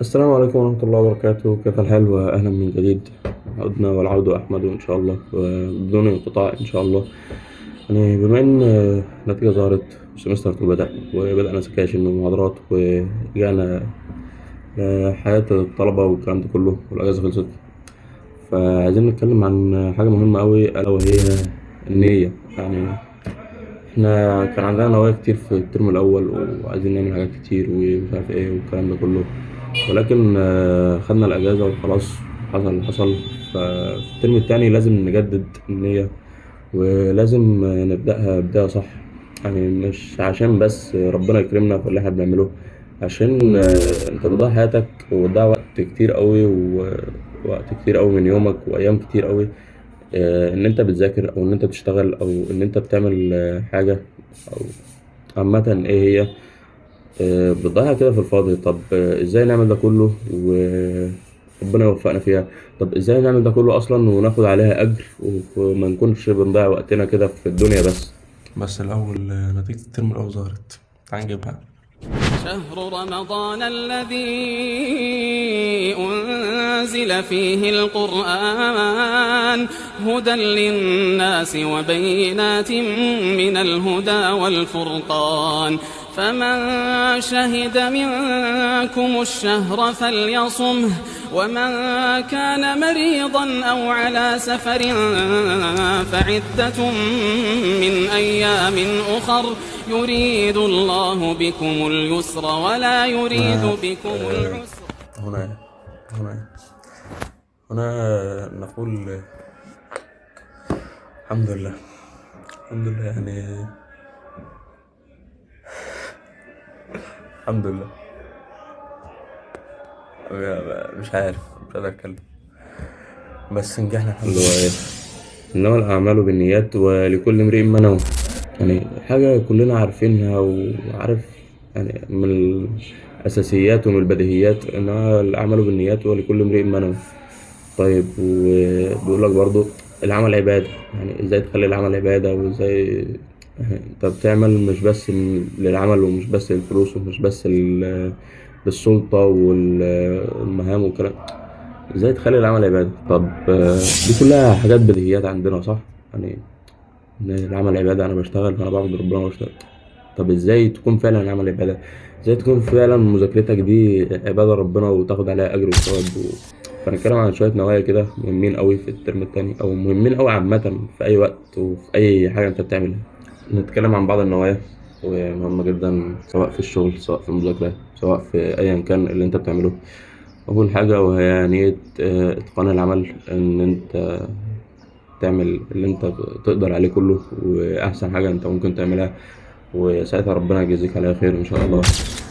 السلام عليكم ورحمة الله وبركاته، كيف الحال وأهلا من جديد. عدنا والعود أحمد إن شاء الله وبدون انقطاع إن شاء الله. يعني بما إن النتيجة ظهرت والسمستر بدأ وبدأنا سكاشن ومحاضرات ورجعنا حياة الطلبة والكلام ده كله والأجازة خلصت، فعايزين نتكلم عن حاجة مهمة أوي ألا وهي النية. يعني إحنا كان عندنا نوايا كتير في الترم الأول وعايزين نعمل حاجات كتير ومش عارف إيه والكلام ده كله، ولكن خدنا الأجازة وخلاص. حصل اللي حصل. ففي الترم التاني لازم نجدد النية ولازم نبدأها بداية صح. يعني مش عشان بس ربنا يكرمنا في اللي احنا بنعمله، عشان انت بتضيع حياتك وبتضيع وقت كتير قوي ووقت كتير قوي من يومك وأيام كتير قوي، إن أنت بتذاكر أو إن أنت بتشتغل أو إن أنت بتعمل حاجة أو عامة إيه هي. بتضيعها كده في الفاضي. طب ازاي نعمل ده كله وربنا يوفقنا فيها؟ طب ازاي نعمل ده كله اصلا وناخد عليها اجر وما نكونش بنضيع وقتنا كده في الدنيا بس الأول نتيجة الترم الأول ظهرت، تعال نجيبها. شهر رمضان الذي أنزل فيه القرآن هدى للناس وبينات من الهدى والفرقان، فمن شهد منكم الشهر فليصمه، ومن كان مريضا أو على سفر فعدة من أيام أخر، يريد الله بكم اليسر ولا يريد هنا بكم العسر. هنا هنا هنا نقول الحمد لله. الحمد لله يعني الحمد لله. مش عارف، مش قادر اتكلم، بس نجحنا الحمد لله. إنما الأعمال بالنيات ولكل امرئ ما نوى. يعني حاجة كلنا عارفينها وعارف، يعني من الأساسيات ومن البديهيات إنها الأعمال بالنيات ولكل امرئ ما نوى. طيب وبيقول لك برضو العمل عبادة. يعني إزاي تخلي العمل عبادة وإزاي يعني أنت بتعمل مش بس للعمل ومش بس للفلوس ومش بس للسلطة والمهام والكلام. ازاي تخلي العمل عبادة؟ طب دي كلها حاجات بديهيات عندنا صح؟ يعني ان العمل عبادة، انا بشتغل فانا بعبد ربنا وبشتغل. طب ازاي تكون فعلا العمل عبادة؟ ازاي تكون فعلا مذاكرتك دي عبادة ربنا وتاخد عليها اجر وثواب فنتكلم عن شوية نوايا كده مهمين قوي في الترم التاني او مهمين قوي عامة في اي وقت وفي اي حاجة انت بتعملها. نتكلم عن بعض النوايا ومهمة جدا سواء في الشغل سواء في المذاكرة سواء في ايا كان اللي انت بتعمله. أول حاجة وهي نية إتقان العمل، إن أنت تعمل اللي أنت تقدر عليه كله وأحسن حاجة أنت ممكن تعملها، وساعتها ربنا يجازيك عليها خير إن شاء الله.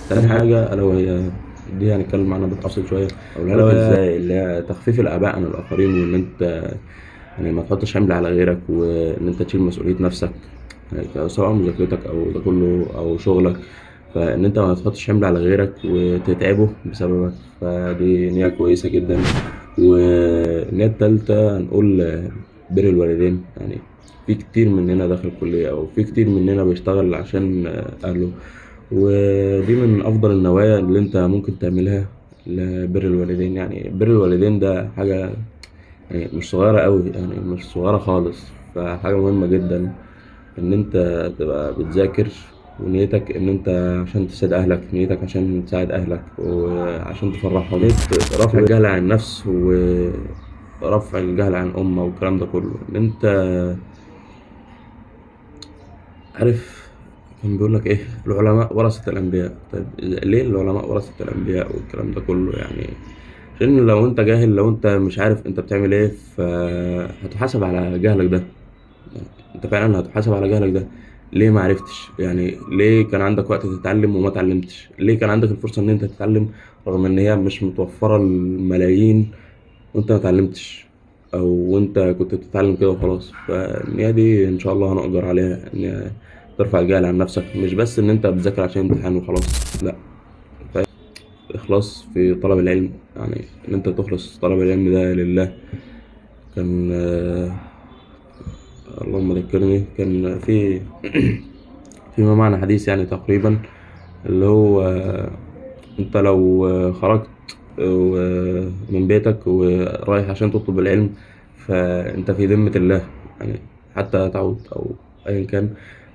تاني حاجة ألا وهي دي هنتكلم عنها بالتفصيل شوية، أقولها لك إزاي، اللي هي تخفيف الآباء عن الآخرين، وإن أنت يعني ما تحطش حمل على غيرك وإن أنت تشيل مسؤولية نفسك، يعني سواء مذاكرتك أو ده كله أو شغلك. فإن أنت ما تحطش حمل على غيرك وتتعبه بسببك، فدي نية كويسة جدا. والنية التالتة هنقول بر الوالدين. يعني في كتير مننا داخل كلية أو في كتير مننا بيشتغل عشان أهله، ودي من أفضل النوايا اللي أنت ممكن تعملها لبر الوالدين. يعني بر الوالدين ده حاجة يعني مش صغيرة أوي، يعني مش صغيرة خالص، فحاجة مهمة جدا إن أنت تبقى بتذاكر ونيتك إن أنت عشان تساعد أهلك، نيتك عشان تساعد أهلك وعشان تفرحهم، نية رفع الجهل عن النفس ورفع الجهل عن أمة والكلام ده كله. إن أنت عارف كان بيقول لك إيه، العلماء ورثة الأنبياء. طيب ليه العلماء ورثة الأنبياء والكلام ده كله؟ يعني عشان لو أنت جاهل، لو أنت مش عارف أنت بتعمل إيه، فهتحاسب على جهلك ده. انت فعلا هتحاسب على جهلك ده. ليه ما عرفتش؟ يعني ليه كان عندك وقت تتعلم وما اتعلمتش؟ ليه كان عندك الفرصة ان انت تتعلم رغم ان هي مش متوفرة الملايين وانت ما اتعلمتش، او انت كنت بتتعلم كده وخلاص؟ فالنية دي ان شاء الله هنقدر عليها ان ترفع الجهل عن نفسك، مش بس ان انت بتذاكر عشان امتحان وخلاص، لا. اخلاص في طلب العلم، يعني ان انت تخلص طلب العلم ده لله. كان اللهم ذكرني، كان فيما معنى حديث يعني تقريبا، اللي هو انت لو خرجت من بيتك ورايح عشان تطلب العلم، فانت في ذمة الله، يعني حتى تعود او ايا كان.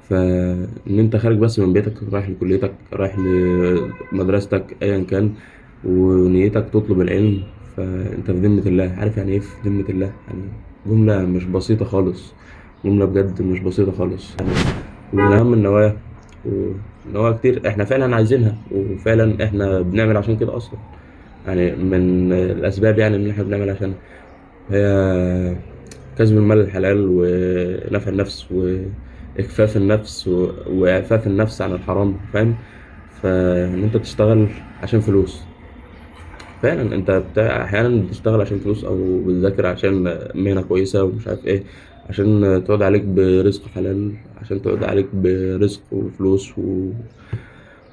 فان انت خارج بس من بيتك، رايح لكليتك، رايح لمدرستك ايا كان، ونيتك تطلب العلم، فانت في ذمة الله. عارف يعني ايه في ذمة الله؟ يعني جملة مش بسيطة خالص، جملة بجد مش بسيطة خالص يعني. ومن أهم النوايا، ونوايا كتير احنا فعلا عايزينها، وفعلا احنا بنعمل عشان كده اصلا. يعني من الاسباب يعني ان احنا بنعمل عشان هي كسب المال الحلال، ونفع النفس، واكفاف النفس، واعفاف النفس عن الحرام، فاهم؟ فان انت تشتغل عشان فلوس، فعلا انت احيانا بتشتغل عشان فلوس، او بتذاكر عشان مهنة كويسة ومش عارف ايه، عشان تعود عليك برزق حلال، عشان تعود عليك برزق وفلوس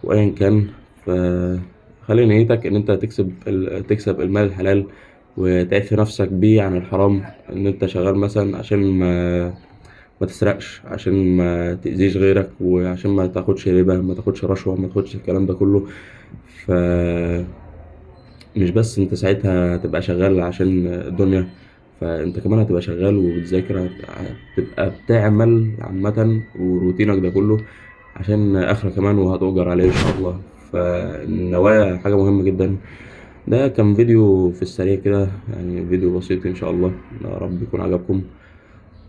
وايا كان. فخلي نيتك ان انت تكسب المال الحلال، وتعفي نفسك بيه عن الحرام. ان انت شغال مثلا عشان ما تسرقش، عشان ما تأذيش غيرك، وعشان ما تاخدش ربا، ما تاخدش رشوة، ما تاخدش الكلام ده كله. ف مش بس انت ساعتها هتبقى شغال عشان الدنيا، فانت كمان هتبقى شغال وبتذاكر، هتبقى بتعمل عامة وروتينك ده كله عشان آخرة كمان، وهتؤجر عليه إن شاء الله. فالنوايا حاجة مهمة جدا. ده كان فيديو في السريع كده، يعني فيديو بسيط إن شاء الله، يا رب يكون عجبكم.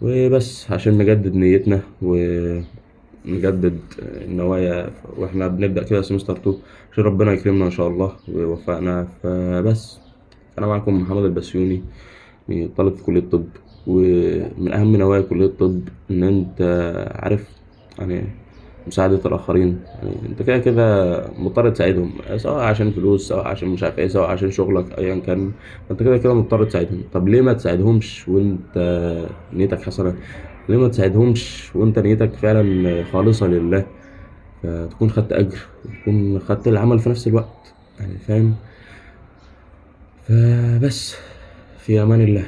وبس عشان نجدد نيتنا ونجدد النوايا، واحنا بنبدأ كده سمستر 2، عشان ربنا يكرمنا إن شاء الله ويوفقنا. فبس أنا معكم محمد البسيوني، طالب في كلية الطب. ومن أهم نوايا كلية الطب إن أنت عارف يعني مساعدة الآخرين. يعني أنت كده كده مضطر تساعدهم، سواء عشان فلوس، سواء عشان مش عارف إيه، سواء عشان شغلك أيا كان. فأنت كده كده مضطر تساعدهم. طب ليه ما تساعدهمش وأنت نيتك حسنة؟ ليه ما تساعدهمش وأنت نيتك فعلا خالصة لله؟ فتكون خدت أجر، وتكون خدت العمل في نفس الوقت، يعني فاهم؟ فبس، في أمان الله.